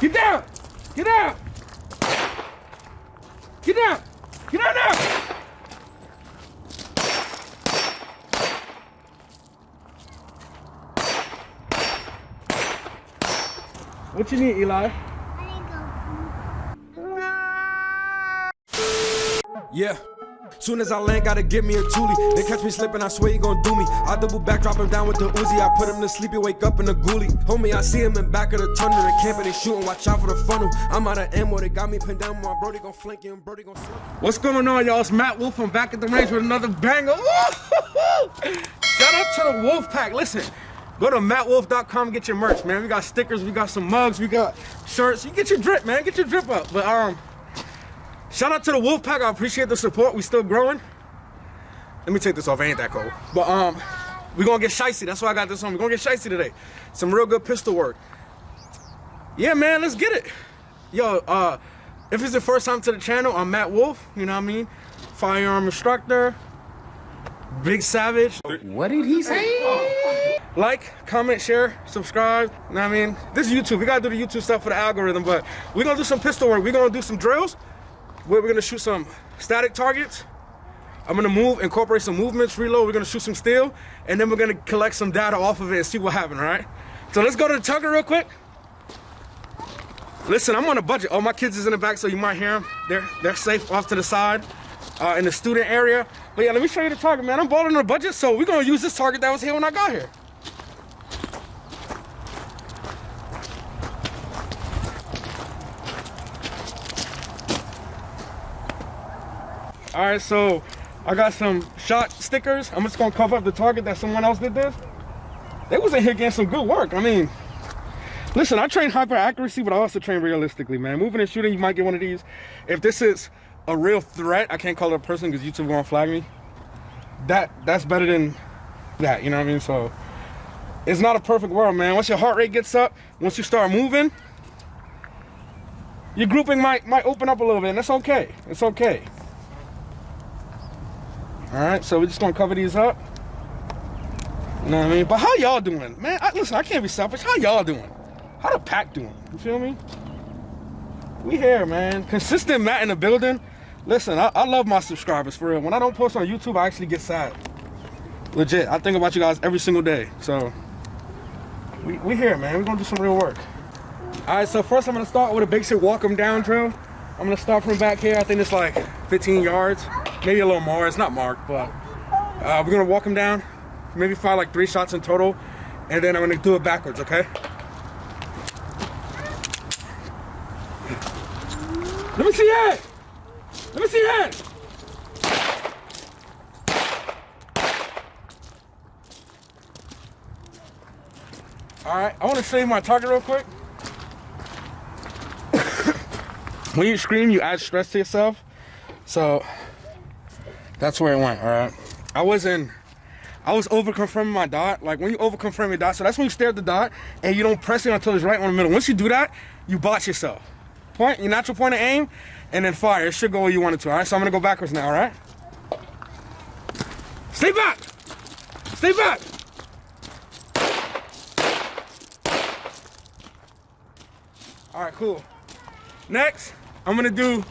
Get down! Get down! Get down! Get down now! What you need, Eli? Yeah. Soon as I land, gotta get me a Thule. They catch me slipping, I swear he gon' do me. I double back, drop him down with the Uzi. I put him to sleep, he wake up in the ghoulie. Homie, I see him in back of the tunnel. They camping, they shooting, watch out for the funnel. I'm out of ammo, they got me pinned down. My brody gon' flank you, and brody gon' slip. What's going on, y'all? It's Matt Wolf. I'm back at the range with another banger. Shout out to the Wolf Pack. Listen, go to mattwolf.com, get your merch, man. We got stickers, we got some mugs, we got shirts. You get your drip, man. Get your drip up. But shout out to the Wolf Pack. I appreciate the support. We still growing. Let me take this off. It ain't that cold. But we gonna get shicey. That's why I got this on. We're gonna get shicey today. Some real good pistol work. Yeah, man. Let's get it. Yo, if it's the first time to the channel, I'm Matt Wolf. You know what I mean? Firearm instructor. Big Savage. What did he say? Like, comment, share, subscribe. You know what I mean? This is YouTube. We gotta do the YouTube stuff for the algorithm, but we're gonna do some pistol work. We're gonna do some drills where we're gonna shoot some static targets. I'm gonna incorporate some movements, reload. We're gonna shoot some steel, and then we're gonna collect some data off of it and see what happened, all right? So let's go to the Tugger real quick. Listen, I'm on a budget. Oh, my kids is in the back, so you might hear them. They're safe off to the side in the student area. But yeah, let me show you the target, man. I'm balling on a budget, so we're gonna use this target that was here when I got here. All right, so I got some shot stickers. I'm just gonna cover up the target that someone else did this. They was in here getting some good work. I mean, listen, I train hyper accuracy, but I also train realistically, man. Moving and shooting, you might get one of these. If this is a real threat, I can't call it a person because YouTube won't flag me. That's better than that, you know what I mean? So it's not a perfect world, man. Once your heart rate gets up, once you start moving, your grouping might open up a little bit, and that's okay. It's okay. All right, so we're just gonna cover these up. You know what I mean? But how y'all doing? Man, listen, I can't be selfish. How y'all doing? How the pack doing? You feel me? We here, man. Consistent Matt in the building. Listen, I love my subscribers, for real. When I don't post on YouTube, I actually get sad. Legit, I think about you guys every single day. So, we here, man. We're gonna do some real work. All right, so first I'm gonna start with a basic walk them down drill. I'm gonna start from back here. I think it's like 15 yards. Maybe a little more. It's not marked, but we're gonna walk them down. Maybe fire like 3 shots in total, and then I'm gonna do it backwards, okay? Let me see your hand. Let me see your hand. All right, I want to show you my target real quick. When you scream, you add stress to yourself. So that's where it went, all right? I was over confirming my dot. Like when you over confirm your dot, so that's when you stare at the dot and you don't press it until it's right on the middle. Once you do that, you botch yourself. Point your natural point of aim and then fire. It should go where you want it to, all right? So I'm gonna go backwards now, all right? Stay back! Stay back! All right, cool. Next, I'm gonna do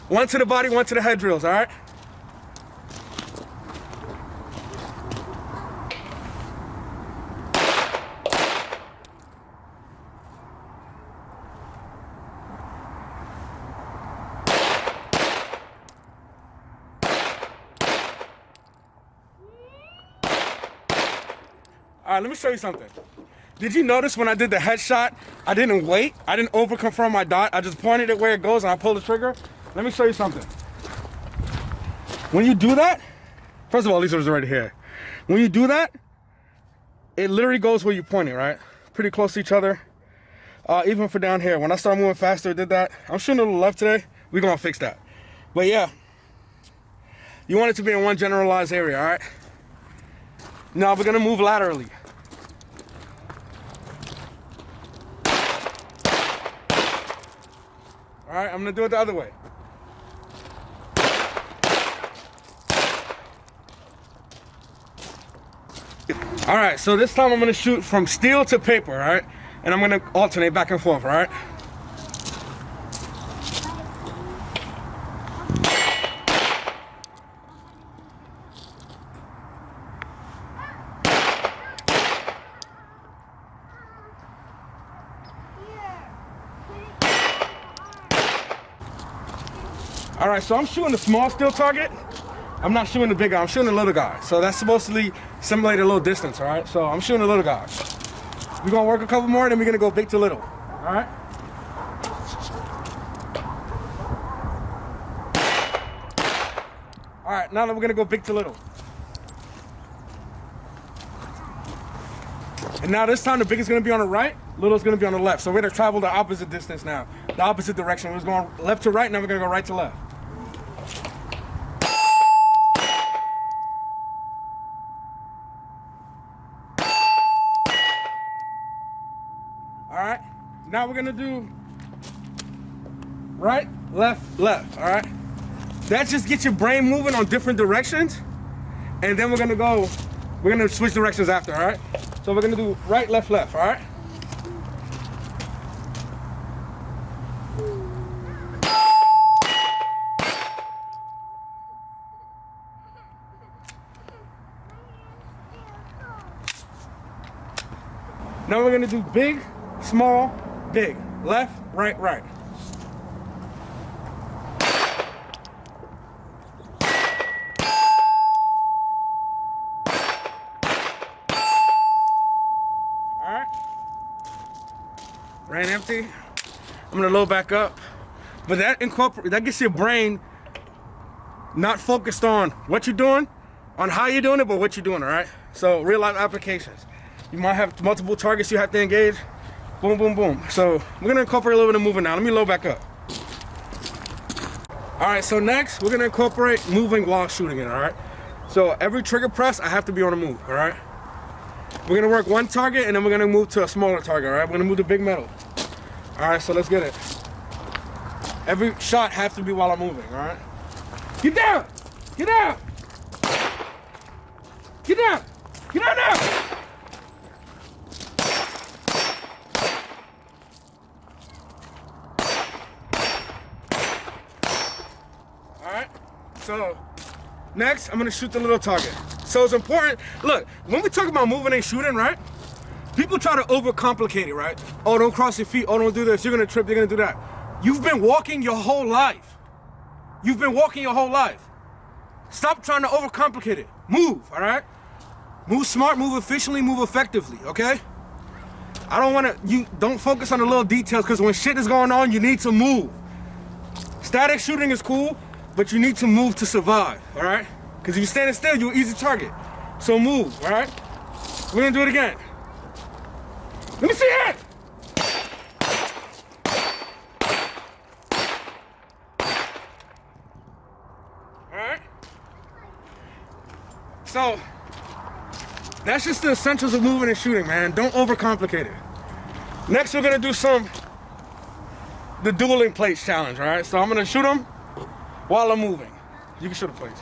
one to the body, one to the head drills, all right? All right, let me show you something. Did you notice when I did the headshot, I didn't wait? I didn't over-confirm my dot. I just pointed it where it goes and I pulled the trigger. Let me show you something. When you do that, first of all, these are already here. When you do that, it literally goes where you point it, right? Pretty close to each other. Even for down here. When I start moving faster, I did that. I'm shooting a little left today. We're gonna fix that. But yeah, you want it to be in one generalized area, all right? Now we're gonna move laterally. All right, I'm gonna do it the other way. All right, so this time I'm gonna shoot from steel to paper, all right? And I'm gonna alternate back and forth, all right? All right, so I'm shooting the small steel target. I'm not shooting the big guy, I'm shooting the little guy. So that's supposed to simulate a little distance, all right? So I'm shooting the little guy. We're gonna work a couple more, then we're gonna go big to little, all right? All right, now that we're gonna go big to little. And now this time the big is gonna be on the right, little's gonna be on the left. So we're gonna travel the opposite distance now, the opposite direction. We're going left to right, now we're gonna go right to left. All right, now we're gonna do right, left, left, all right? That just gets your brain moving on different directions. And then we're gonna switch directions after, all right? So we're gonna do right, left, left, all right? Now we're gonna do big, small, big. Left, right, right. Ran empty. I'm gonna load back up. But that gets your brain not focused on what you're doing, on how you're doing it, but what you're doing, all right? So real life applications. You might have multiple targets you have to engage. Boom, boom, boom. So we're gonna incorporate a little bit of moving now. Let me load back up. All right, so next we're gonna incorporate moving while shooting it, all right? So every trigger press, I have to be on the move, all right? We're gonna work one target and then we're gonna move to a smaller target, all right? We're gonna move to big metal. All right, so let's get it. Every shot has to be while I'm moving, all right? Get down! Get down! Get down! Get down now! All right, so next I'm gonna shoot the little target. So it's important, look, when we talk about moving and shooting, right? People try to overcomplicate it, right? Oh, don't cross your feet, oh, don't do this, you're gonna trip, you're gonna do that. You've been walking your whole life. You've been walking your whole life. Stop trying to overcomplicate it. Move, all right? Move smart, move efficiently, move effectively, okay? You don't focus on the little details because when shit is going on, you need to move. Static shooting is cool, but you need to move to survive, all right? Because if you're standing still, you're an easy target. So move, all right? We're gonna do it again. Let me see it! All right? So, that's just the essentials of moving and shooting, man. Don't overcomplicate it. Next, we're gonna do the dueling plates challenge, all right? So I'm gonna shoot them while I'm moving. You can shoot the plates.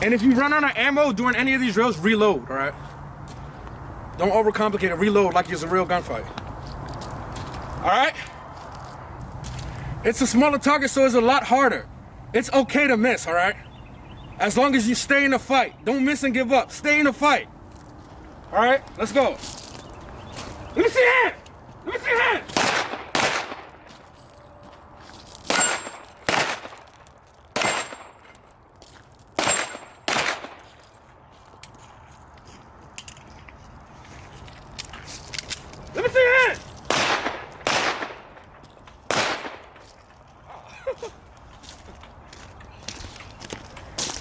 And if you run out of ammo during any of these drills, reload, all right? Don't overcomplicate it, reload like it's a real gunfight. All right? It's a smaller target, so it's a lot harder. It's okay to miss, all right? As long as you stay in the fight. Don't miss and give up, stay in the fight. All right, let's go. Let me see your hand, let me see your hand. Let me see your hand!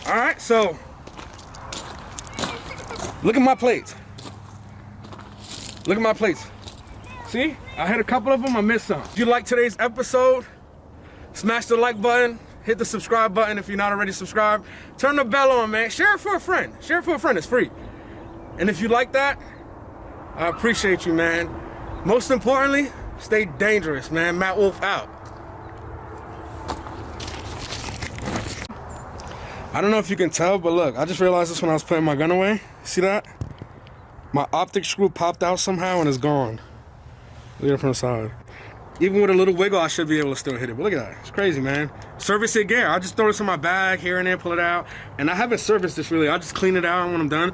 All right, so look at my plates. Look at my plates. See, I hit a couple of them, I missed some. If you like today's episode, smash the like button, hit the subscribe button if you're not already subscribed. Turn the bell on, man. Share it for a friend. Share it for a friend, it's free. And if you like that, I appreciate you, man. Most importantly, stay dangerous, man. Matt Wolf out. I don't know if you can tell, but look, I just realized this when I was putting my gun away. See that? My optic screw popped out somehow and it's gone. Look at it from the side. Even with a little wiggle, I should be able to still hit it. But look at that, it's crazy, man. Service it gear. I just throw this in my bag here and there, pull it out. And I haven't serviced this really. I just clean it out when I'm done,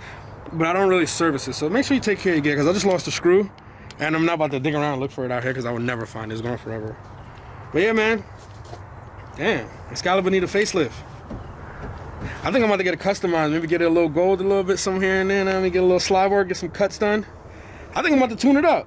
but I don't really service it. So make sure you take care of your gear because I just lost the screw and I'm not about to dig around and look for it out here because I would never find it. It's gone forever. But yeah, man. Damn, Excalibur need a facelift. I think I'm about to get it customized. Maybe get it a little gold a little bit some here and there. Maybe get a little slide work, get some cuts done. I think I'm about to tune it up.